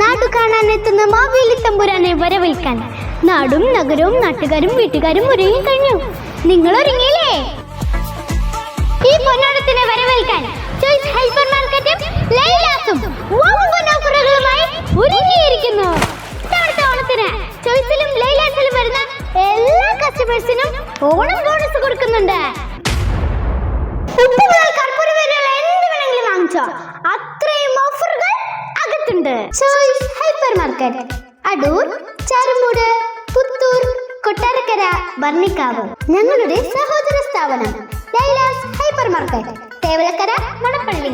നാടു കാണാനെത്തുന്ന മാവേലി തമ്പുരാനെ വരവേൽക്കാൻ നാടും നഗരവും നാട്ടുകാരും വീട്ടുകാരും ഒരുങ്ങി കഴിഞ്ഞു. നിങ്ങൾ ഒരുങ്ങിയില്ലേ? ഈ പൊന്നോണത്തിനെ വരവേൽക്കാൻ ചോയ്സ് ഹൈപ്പർ മാർക്കറ്റും ലൈലാസും വമ്പൻ ഓഫറുകളുമായി ഒരുങ്ങിയിരിക്കുന്നു. ഇത്തവണത്തെ ഓണത്തിന് ചോയ്സിലും ലൈലാസിലും വരുന്ന എല്ലാ കസ്റ്റമേഴ്സിനും ഓണം ബോണസ് കൊടുക്കുന്നുണ്ട്. ഉപ്പ് മുതൽ കർപ്പൂരം വരെയുള്ള എന്ത് വേണമെങ്കിലും വാങ്ങിച്ചോ, അത്രയും ഓഫറുകൾ അകത്തുണ്ട്. Choice hypermarket, Adoor, Charummood, Puthoor, Kottarakkara, Bharanikkavu. ഞങ്ങളുടെ സഹോദര സ്ഥാപനം ലൈലാസ് ഹൈപ്പർ മാർക്കറ്റ്, തേവലക്കര, മണപ്പള്ളി.